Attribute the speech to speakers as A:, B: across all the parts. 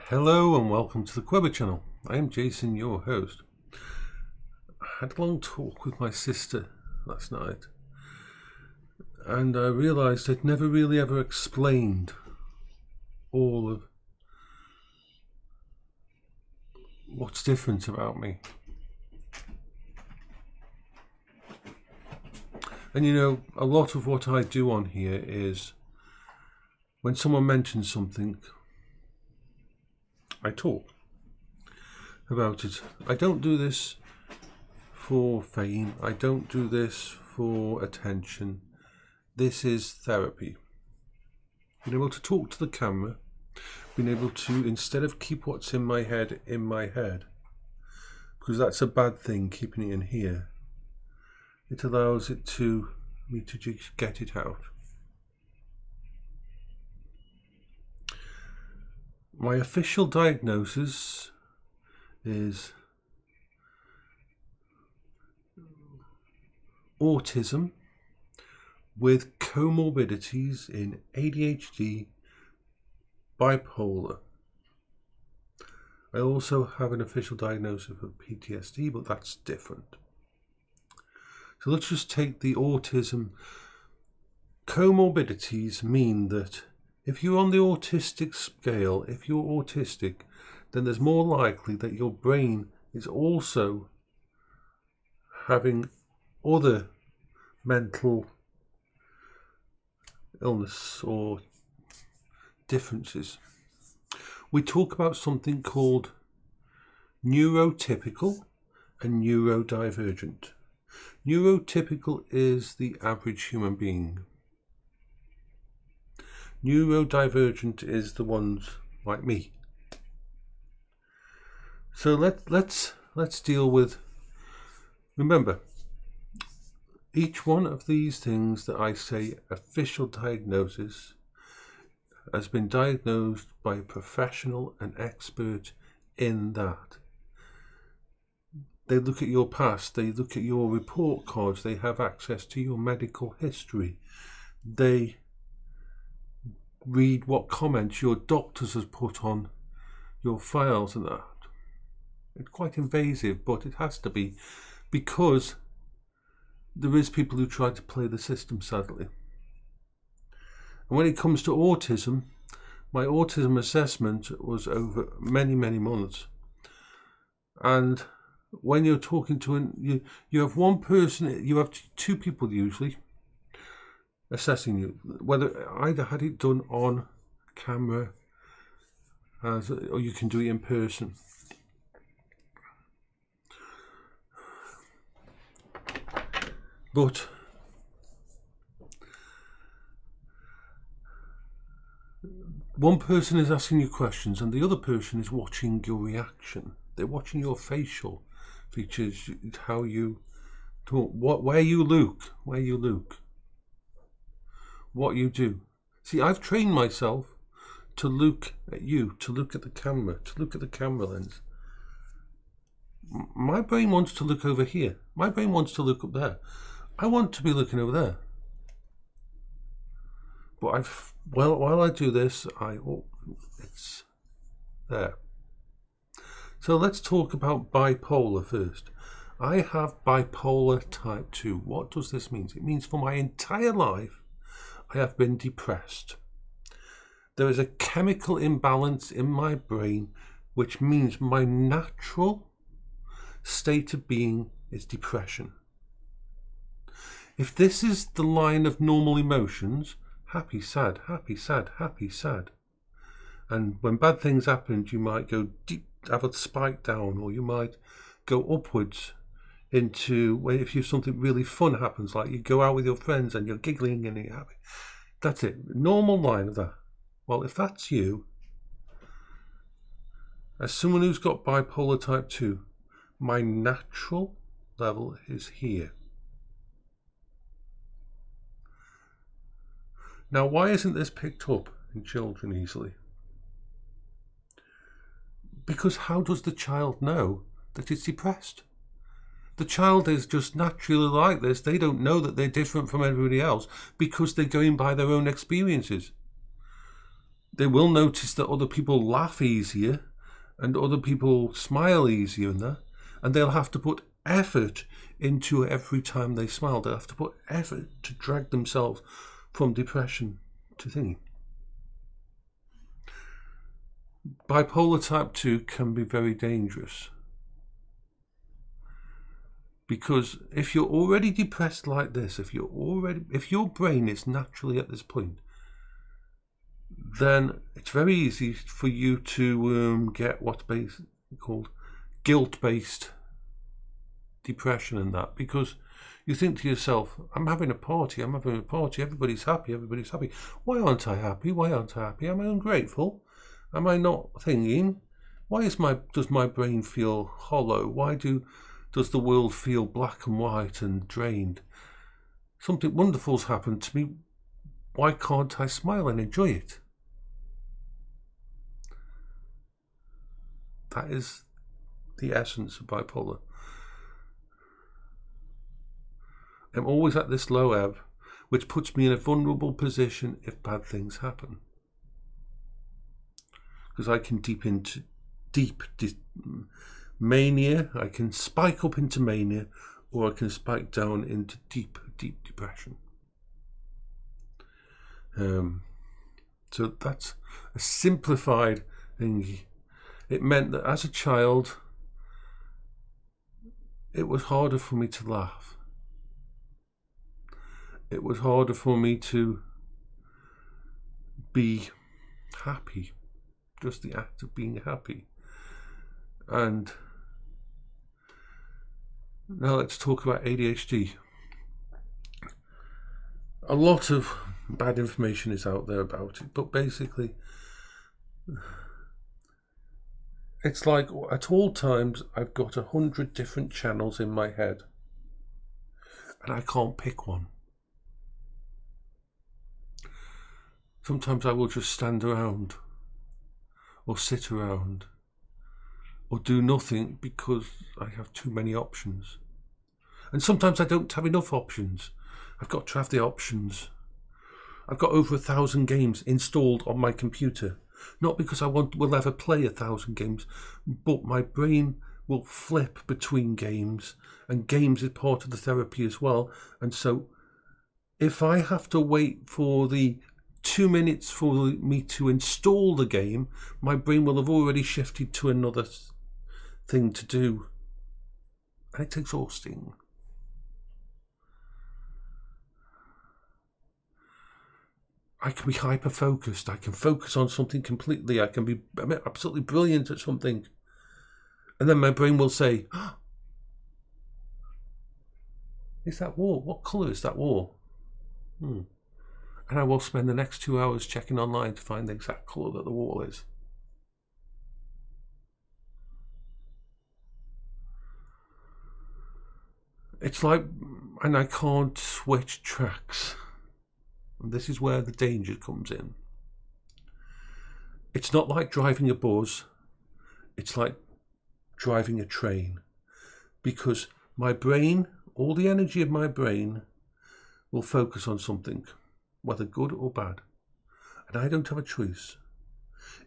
A: Hello and welcome to the Quibber channel. I am Jason, your host. I had a long talk with my sister last night and I realised I'd never really ever explained all of what's different about me. And you know, a lot of what I do on here is when someone mentions something, I talk about it. I don't do this for fame. I don't do this for attention. This is therapy. Being able to talk to the camera, being able to, instead of keep what's in my head, because that's a bad thing, keeping it in here, it allows me to just get it out. My official diagnosis is autism with comorbidities in ADHD, bipolar. I also have an official diagnosis of PTSD, but that's different. So let's just take the autism. Comorbidities mean that if you're on the autistic scale, if you're autistic, then there's more likely that your brain is also having other mental illness or differences. We talk about something called neurotypical and neurodivergent. Neurotypical is the average human being. Neurodivergent is the ones like me. So let's deal with, remember, each one of these things that I say official diagnosis has been diagnosed by a professional and expert in that. They look at your past, they look at your report cards, they have access to your medical history, they read what comments your doctors has put on your files and that. It's quite invasive, but it has to be, because there is people who try to play the system, sadly. And when it comes to autism, my autism assessment was over many months, and when you're talking to you have one person, you have two people usually assessing you, whether either had it done on camera or you can do it in person. But one person is asking you questions and the other person is watching your reaction. They're watching your facial features, how you talk, where you look, what you do. See, I've trained myself to look at you, to look at the camera, to look at the camera lens. My brain wants to look over here. My brain wants to look up there. I want to be looking over there. But while I do this, it's there. So let's talk about bipolar first. I have bipolar type 2. What does this mean? It means for my entire life, I have been depressed. There is a chemical imbalance in my brain, which means my natural state of being is depression. If this is the line of normal emotions, happy, sad, happy, sad, happy, sad. And when bad things happen, you might go deep, have a spike down, or you might go upwards into if something really fun happens, like you go out with your friends and you're giggling and you're happy. That's it, normal line of that. Well, if that's you, as someone who's got bipolar type 2, my natural level is here. Now, why isn't this picked up in children easily? Because how does the child know that it's depressed? The child is just naturally like this. They don't know that they're different from everybody else because they're going by their own experiences. They will notice that other people laugh easier and other people smile easier and that, and they'll have to put effort into every time they smile. They'll have to put effort to drag themselves from depression to thinking. Bipolar type 2 can be very dangerous, because if you're already depressed like this, if your brain is naturally at this point, then it's very easy for you to get what's called guilt-based depression and that, because you think to yourself, I'm having a party, everybody's happy. Why aren't I happy? Am I ungrateful? Am I not thinking? Why does my brain feel hollow? Why does the world feel black and white and drained? Something wonderful's happened to me. Why can't I smile and enjoy it? That is the essence of bipolar. I'm always at this low ebb, which puts me in a vulnerable position if bad things happen. Because I can deep mania, I can spike up into mania, or I can spike down into deep depression. So that's a simplified thing. It meant that as a child, it was harder for me to laugh. It was harder for me to be happy, just the act of being happy. And now let's talk about ADHD. A lot of bad information is out there about it, but basically it's like at all times I've got 100 different channels in my head and I can't pick one. Sometimes I will just stand around or sit around or do nothing because I have too many options. And sometimes I don't have enough options. I've got to have the options. I've got over 1,000 games installed on my computer. Not because I will ever play 1,000 games, but my brain will flip between games, and games is part of the therapy as well. And so if I have to wait for the 2 minutes for me to install the game, my brain will have already shifted to another thing to do. And it's exhausting. I can be hyper-focused. I can focus on something completely. I can be absolutely brilliant at something. And then my brain will say, oh, is that wall? What colour is that wall? And I will spend the next 2 hours checking online to find the exact colour that the wall is. It's like, and I can't switch tracks. And this is where the danger comes in. It's not like driving a bus. It's like driving a train. Because my brain, all the energy of my brain will focus on something, whether good or bad. And I don't have a choice.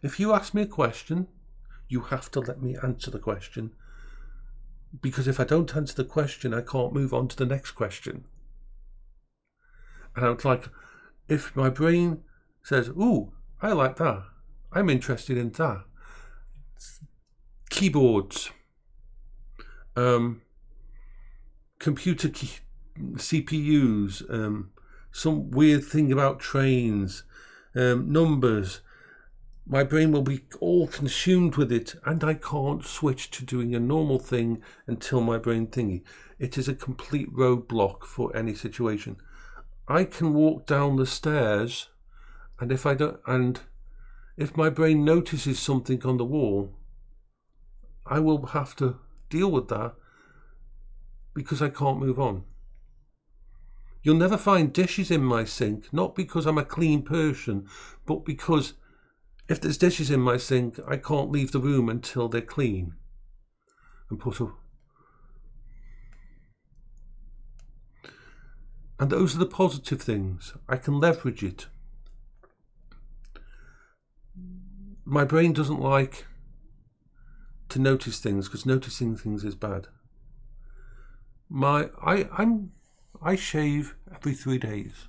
A: If you ask me a question, you have to let me answer the question. Because if I don't answer the question, I can't move on to the next question. And I was like, if my brain says, ooh, I like that, I'm interested in that. Keyboards, computer CPUs, some weird thing about trains, numbers, my brain will be all consumed with it, and I can't switch to doing a normal thing until my brain thingy. It is a complete roadblock for any situation. I can walk down the stairs, and if my brain notices something on the wall, I will have to deal with that because I can't move on. You'll never find dishes in my sink, not because I'm a clean person, but because if there's dishes in my sink, I can't leave the room until they're clean and put up. And those are the positive things. I can leverage it. my brain doesn't like to notice things because noticing things is bad. I shave every 3 days.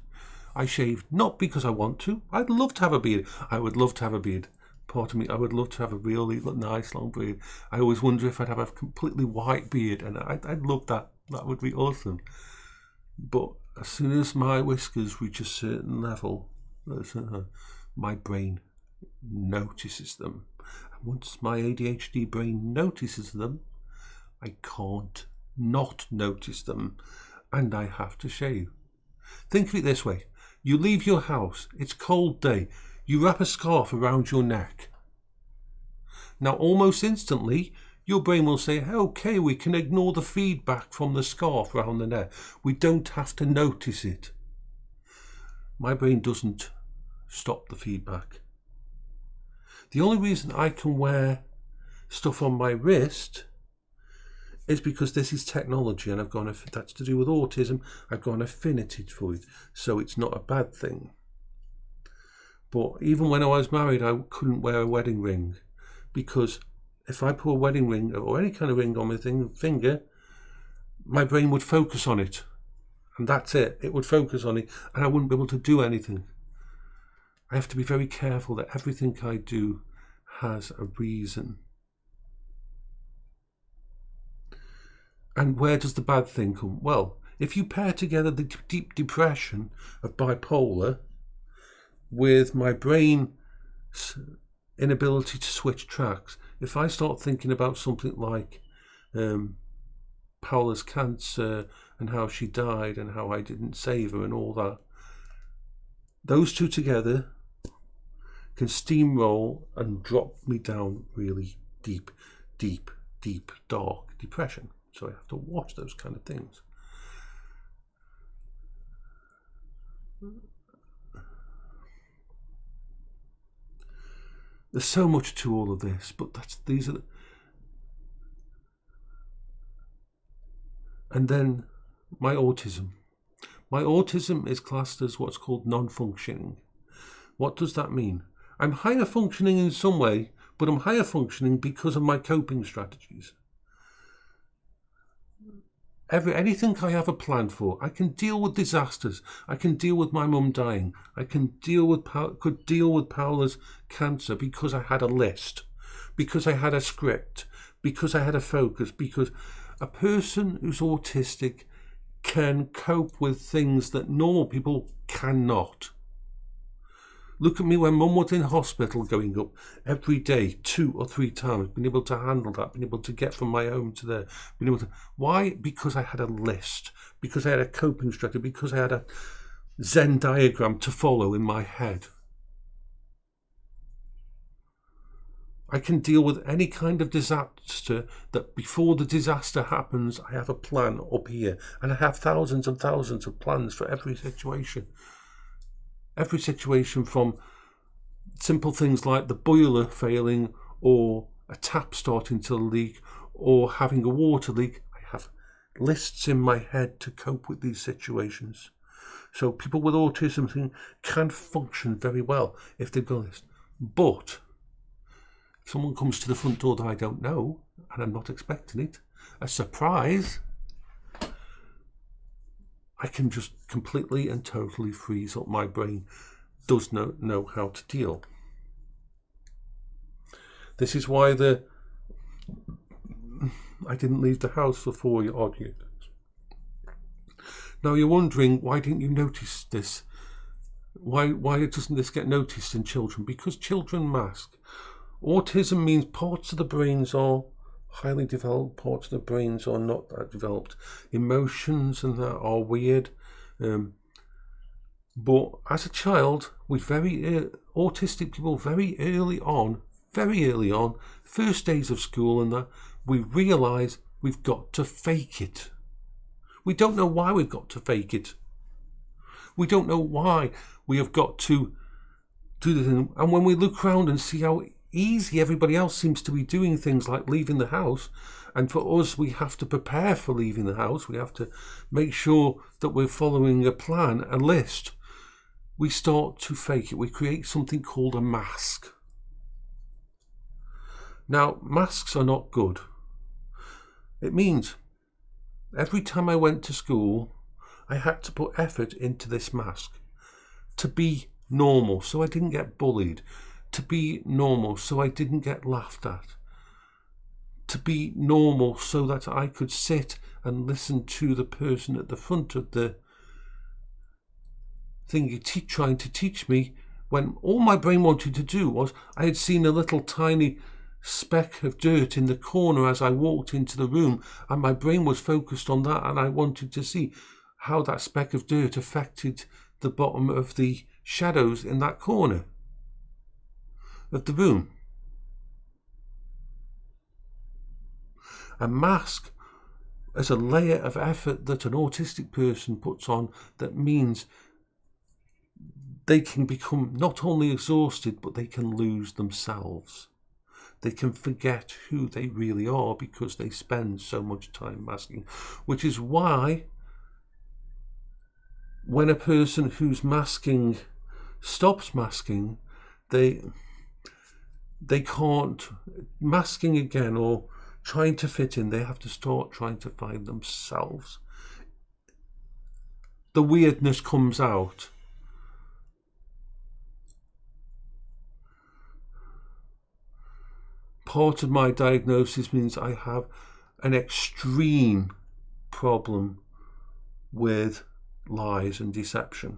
A: I shave not because I want to. I'd love to have a beard. I would love to have a beard. Part of me, I would love to have a really nice long beard. I always wonder if I'd have a completely white beard, and I'd love that. That would be awesome. But as soon as my whiskers reach a certain level, my brain notices them. And once my ADHD brain notices them, I can't not notice them, and I have to shave. Think of it this way. You leave your house, it's a cold day, you wrap a scarf around your neck. Now almost instantly, your brain will say, okay, we can ignore the feedback from the scarf around the neck. We don't have to notice it. My brain doesn't stop the feedback. The only reason I can wear stuff on my wrist is because this is technology, and that's to do with autism. I've got an affinity for it, so it's not a bad thing. But even when I was married, I couldn't wear a wedding ring, because if I put a wedding ring or any kind of ring on my finger, my brain would focus on it, and that's it. It would focus on it, and I wouldn't be able to do anything. I have to be very careful that everything I do has a reason. And where does the bad thing come? Well, if you pair together the deep depression of bipolar with my brain's inability to switch tracks, if I start thinking about something like Paola's cancer and how she died and how I didn't save her and all that, those two together can steamroll and drop me down really deep, dark depression. So I have to watch those kind of things. There's so much to all of this, but and then my autism. My autism is classed as what's called non-functioning. What does that mean? I'm higher functioning in some way, but I'm higher functioning because of my coping strategies. Anything I have a plan for, I can deal with disasters. I can deal with my mum dying. I could deal with Paola's cancer because I had a list, because I had a script, because I had a focus, because a person who's autistic can cope with things that normal people cannot. Look at me when mum was in hospital, going up every day 2 or 3 times, being able to handle that, being able to get from my home to there, being able to. Why? Because I had a list, because I had a coping strategy, because I had a Zen diagram to follow in my head. I can deal with any kind of disaster that before the disaster happens, I have a plan up here, and I have thousands and thousands of plans for every situation. Every situation, from simple things like the boiler failing or a tap starting to leak or having a water leak. I have lists in my head to cope with these situations. So people with autism can function very well if they've got a list. But if someone comes to the front door that I don't know and I'm not expecting it, a surprise, I can just completely and totally freeze up. My brain does not know how to deal. This is why I didn't leave the house for 4 odd years. Now you're wondering, why didn't you notice this? Why doesn't this get noticed in children? Because children mask. Autism means parts of the brains are highly developed, parts of the brains are not that developed. Emotions and that are weird. But as a child, with very autistic people, very early on, first days of school and that, we realise we've got to fake it. We don't know why we've got to fake it. We don't know why we have got to do the thing. And when we look around and see how easy everybody else seems to be doing things like leaving the house, and for us we have to prepare for leaving the house, we have to make sure that we're following a plan, a list, we start to fake it. We create something called a mask. Now, masks are not good. It means every time I went to school, I had to put effort into this mask to be normal so I didn't get bullied, to be normal so I didn't get laughed at, to be normal so that I could sit and listen to the person at the front of the thing trying to teach me, when all my brain wanted to do was, I had seen a little tiny speck of dirt in the corner as I walked into the room, and my brain was focused on that, and I wanted to see how that speck of dirt affected the bottom of the shadows in that corner of the room. A mask is a layer of effort that an autistic person puts on that means they can become not only exhausted, but they can lose themselves. They can forget who they really are because they spend so much time masking, which is why when a person who's masking stops masking, they can't masking again or trying to fit in. They have to start trying to find themselves. The weirdness comes out. Part of my diagnosis means I have an extreme problem with lies and deception.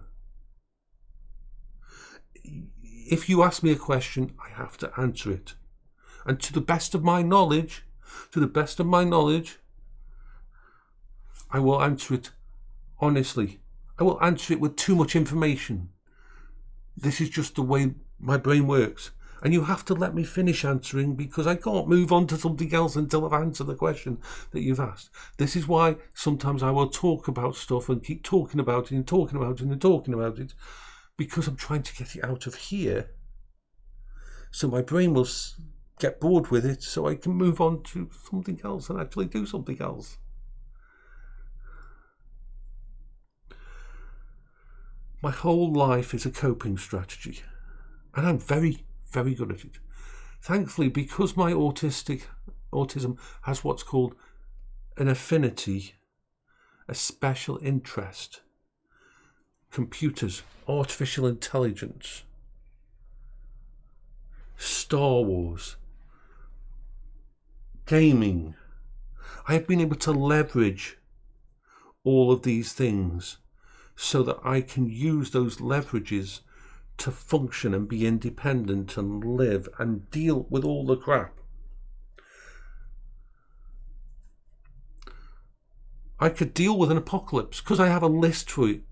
A: If you ask me a question, I have to answer it. And to the best of my knowledge, I will answer it honestly. I will answer it with too much information. This is just the way my brain works. And you have to let me finish answering, because I can't move on to something else until I've answered the question that you've asked. This is why sometimes I will talk about stuff and keep talking about it and talking about it and talking about it, because I'm trying to get it out of here so my brain will get bored with it so I can move on to something else and actually do something else. My whole life is a coping strategy, and I'm very, very good at it. Thankfully, because my autism has what's called an affinity, a special interest, computers, artificial intelligence, Star Wars, gaming, I have been able to leverage all of these things so that I can use those leverages to function and be independent and live and deal with all the crap. I could deal with an apocalypse because I have a list for it.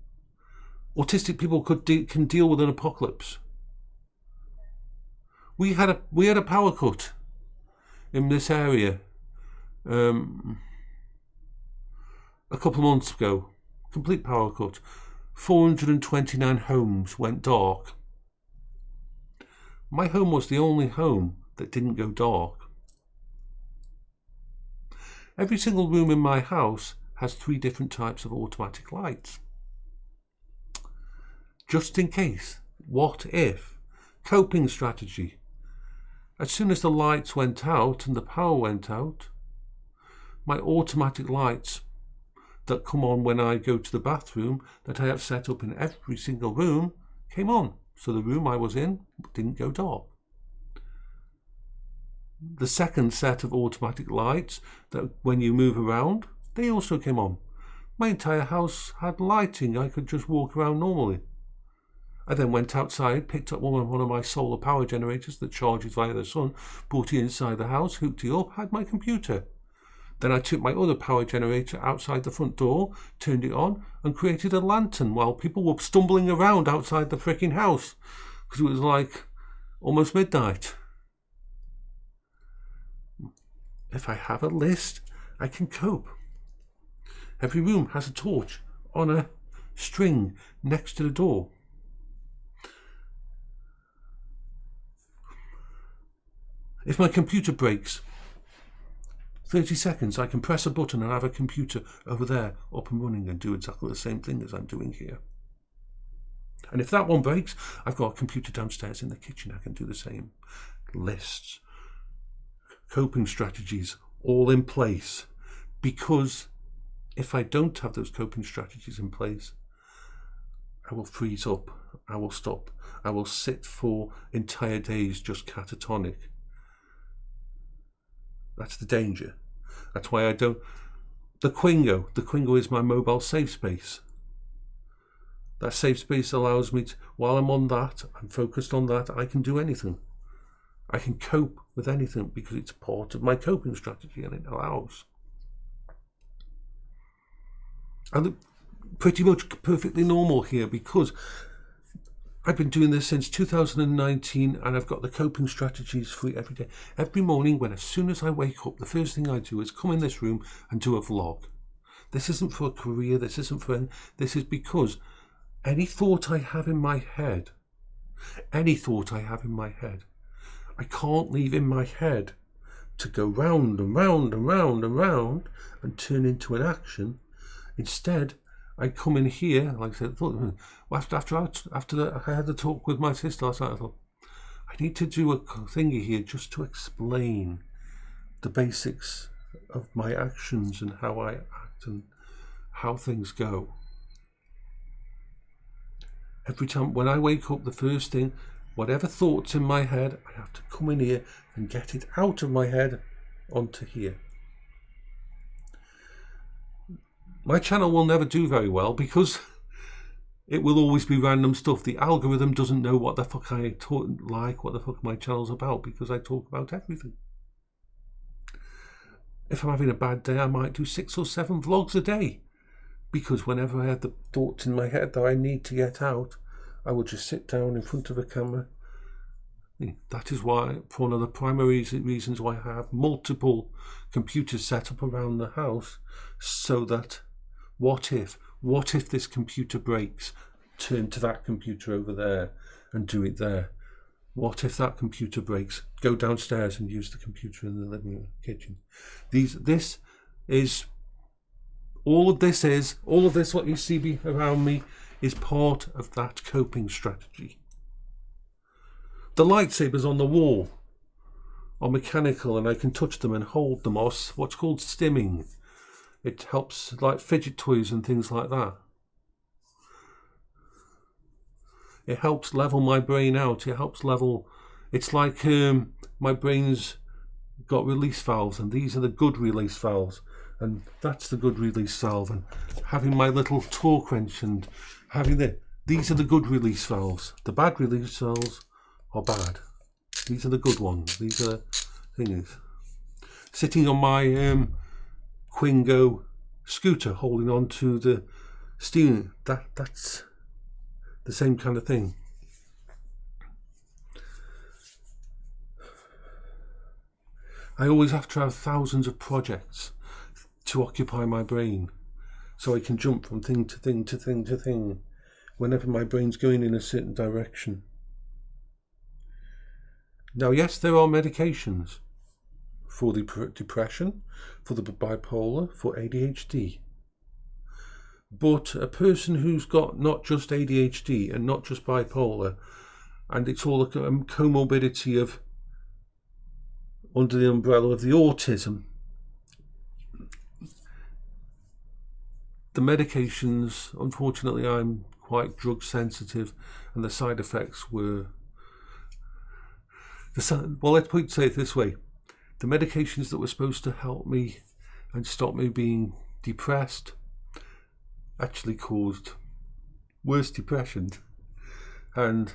A: Autistic people can deal with an apocalypse. We had a power cut in this area a couple of months ago. Complete power cut. 429 homes went dark. My home was the only home that didn't go dark. Every single room in my house has 3 different types of automatic lights. Just in case. What if? Coping strategy. As soon as the lights went out and the power went out, my automatic lights that come on when I go to the bathroom, that I have set up in every single room, came on. So the room I was in didn't go dark. The second set of automatic lights, that when you move around, they also came on. My entire house had lighting. I could just walk around normally. I then went outside, picked up one of my solar power generators that charges via the sun, brought it inside the house, hooked it up, had my computer. Then I took my other power generator outside the front door, turned it on, and created a lantern while people were stumbling around outside the freaking house, because it was like almost midnight. If I have a list, I can cope. Every room has a torch on a string next to the door. If my computer breaks, 30 seconds, I can press a button and have a computer over there up and running and do exactly the same thing as I'm doing here. And if that one breaks, I've got a computer downstairs in the kitchen. I can do the same. Lists. coping strategies all in place, because if I don't have those coping strategies in place, I will freeze up, I will stop, I will sit for entire days just catatonic. That's the danger. That's why I don't. The Quingo is my mobile safe space. That safe space allows me to, while I'm on that, I'm focused on that, I can do anything. I can cope with anything because it's part of my coping strategy, and it allows. I look pretty much perfectly normal here because I've been doing this since 2019, and I've got the coping strategies for it every day. Every morning, as soon as I wake up, the first thing I do is come in this room and do a vlog. This isn't for a career, this is because any thought I have in my head, I can't leave in my head to go round and round and round and round and turn into an action. Instead, I come in here, like I said, after I had the talk with my sister last night, I thought, I need to do a thingy here just to explain the basics of my actions and how I act and how things go. Every time when I wake up, the first thing, whatever thoughts in my head, I have to come in here and get it out of my head onto here. My channel will never do very well because it will always be random stuff. The algorithm doesn't know what the fuck I what the fuck my channel's about, because I talk about everything. If I'm having a bad day, I might do 6 or 7 vlogs a day, because whenever I have the thoughts in my head that I need to get out, I will just sit down in front of a camera. That is why, for one of the primary reasons why I have multiple computers set up around the house, so that what if this computer breaks, turn to that computer over there and do it there. What if that computer breaks, go downstairs and use the computer in the living room, kitchen. All of this what you see around me is part of that coping strategy. The lightsabers on the wall are mechanical, and I can touch them and hold them, or what's called stimming. It helps, like fidget toys and things like that. It helps level my brain out. It's like my brain's got release valves, and these are the good release valves, and that's the good release valve, and having my little torque wrench and having these are the good release valves. The bad release valves are bad. These are the good ones. These are things. Sitting on my Quingo scooter, holding on to the steering, that's the same kind of thing. I always have to have thousands of projects to occupy my brain, so I can jump from thing to thing to thing to thing whenever my brain's going in a certain direction. Now, yes, there are medications for the depression, for the bipolar, for ADHD. But a person who's got not just ADHD and not just bipolar, and it's all a comorbidity of under the umbrella of the autism, the medications, unfortunately, I'm quite drug sensitive, and the side effects were let's say it this way. The medications that were supposed to help me and stop me being depressed actually caused worse depression. And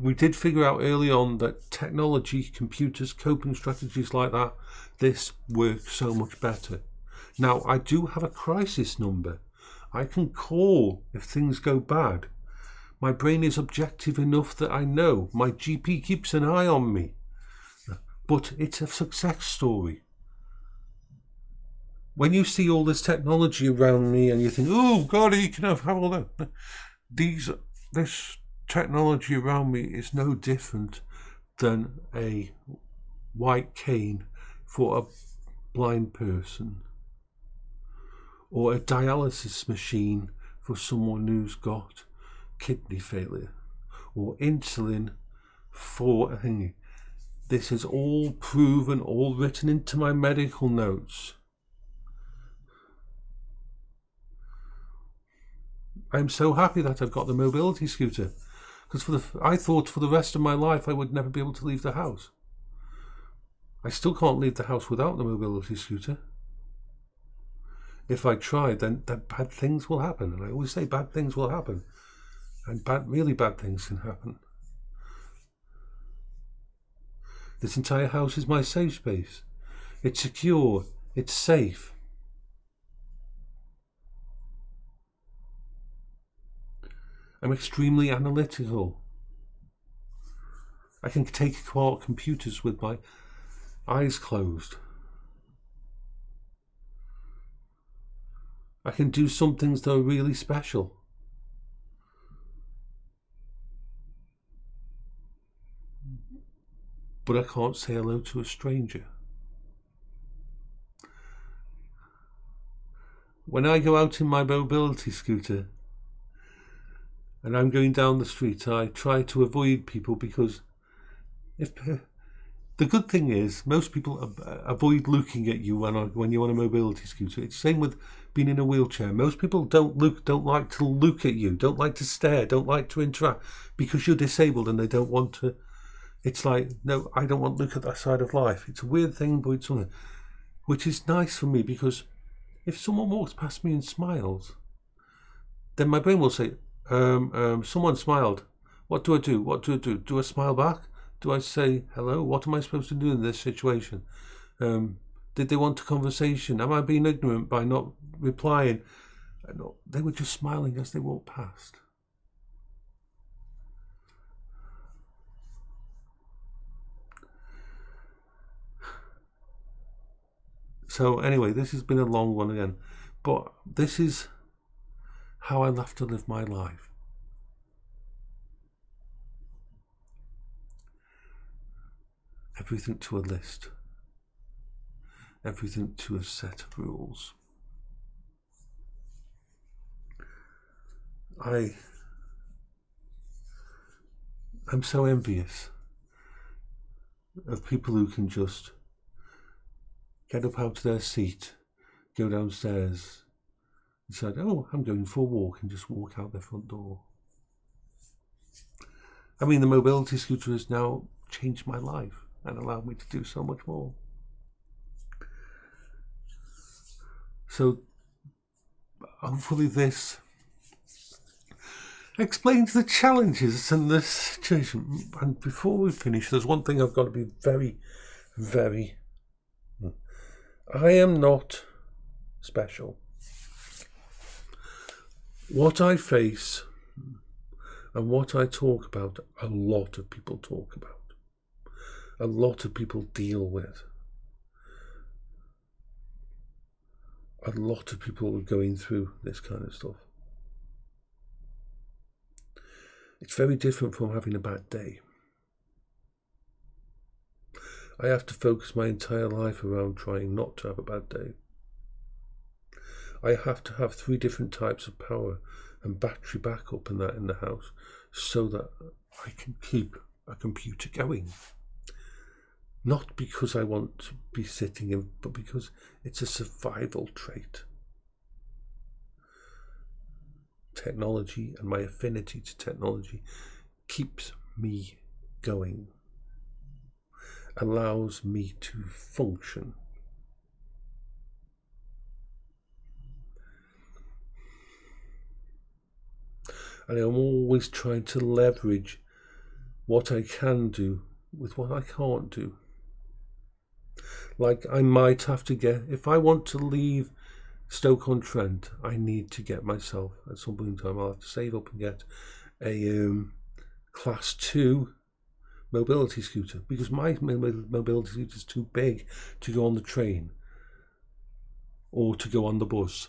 A: we did figure out early on that technology, computers, coping strategies like that, this works so much better. Now, I do have a crisis number. I can call if things go bad. My brain is objective enough that I know. My GP keeps an eye on me. But it's a success story. When you see all this technology around me and you think, oh God, you can have all that. This technology around me is no different than a white cane for a blind person, or a dialysis machine for someone who's got kidney failure, or insulin for a thingy. This is all proven, all written into my medical notes. I'm so happy that I've got the mobility scooter, because I thought for the rest of my life I would never be able to leave the house. I still can't leave the house without the mobility scooter. If I try, then bad things will happen. And I always say bad things will happen. And really bad things can happen. This entire house is my safe space. It's secure. It's safe. I'm extremely analytical. I can take apart computers with my eyes closed. I can do some things that are really special. But I can't say hello to a stranger. When I go out in my mobility scooter and I'm going down the street, I try to avoid people, because the good thing is most people avoid looking at you when you're on a mobility scooter. It's the same with being in a wheelchair. Most people don't like to look at you, don't like to stare, don't like to interact, because you're disabled and they don't want to. It's like, no, I don't want to look at that side of life. It's a weird thing, but it's something which is nice for me, because if someone walks past me and smiles, then my brain will say, someone smiled. What do I do? What do I do? Do I smile back? Do I say hello? What am I supposed to do in this situation? Did they want a conversation? Am I being ignorant by not replying? No, they were just smiling as they walked past. So anyway, this has been a long one again, but this is how I love to live my life. Everything to a list. Everything to a set of rules. I'm so envious of people who can just get up out of their seat, go downstairs, decide, oh, I'm going for a walk, and just walk out their front door. I mean, the mobility scooter has now changed my life and allowed me to do so much more. So hopefully this explains the challenges and the situation. And before we finish, there's one thing I've got to be very, very... I am not special. What I face and what I talk about, a lot of people talk about. A lot of people deal with. A lot of people are going through this kind of stuff. It's very different from having a bad day. I have to focus my entire life around trying not to have a bad day. I have to have 3 different types of power and battery backup in the house so that I can keep a computer going. Not because I want to be sitting in, but because it's a survival trait. Technology and my affinity to technology keeps me going, allows me to function. And I'm always trying to leverage what I can do with what I can't do. Like I might have to get, if I want to leave Stoke-on-Trent, I need to get myself, at some point in time, I'll have to save up and get a class 2 mobility scooter, because my mobility scooter is too big to go on the train or to go on the bus.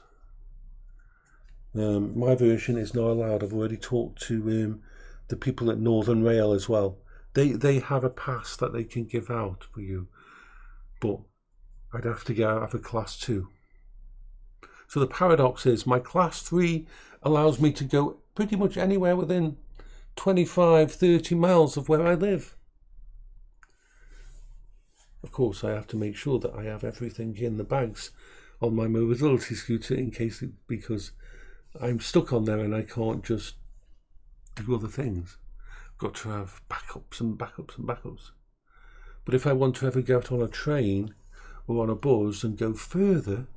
A: My version is not allowed. I've already talked to the people at Northern Rail as well. They have a pass that they can give out for you, but I'd have to have a class 2. So the paradox is my class 3 allows me to go pretty much anywhere within 25-30 miles of where I live. of course, I have to make sure that I have everything in the bags on my mobility scooter because I'm stuck on there and I can't just do other things. I've got to have backups and backups and backups. But if I want to ever get on a train or on a bus and go further,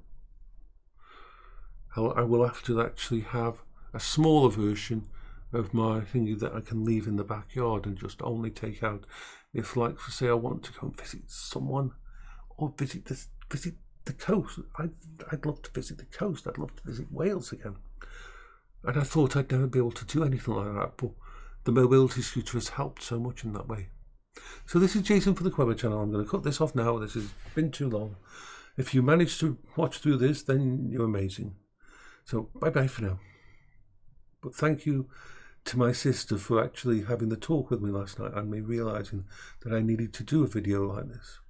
A: I will have to actually have a smaller version of my thingy that I can leave in the backyard and just only take out if, like, say I want to go and visit someone or visit the coast. I'd love to visit the coast. I'd love to visit Wales again. And I thought I'd never be able to do anything like that, but the mobility scooter has helped so much in that way. So this is Jason for the Queber channel. I'm going to cut this off now. This has been too long. If you managed to watch through this, then you're amazing. So bye-bye for now. But thank you to my sister for actually having the talk with me last night and me realising that I needed to do a video like this.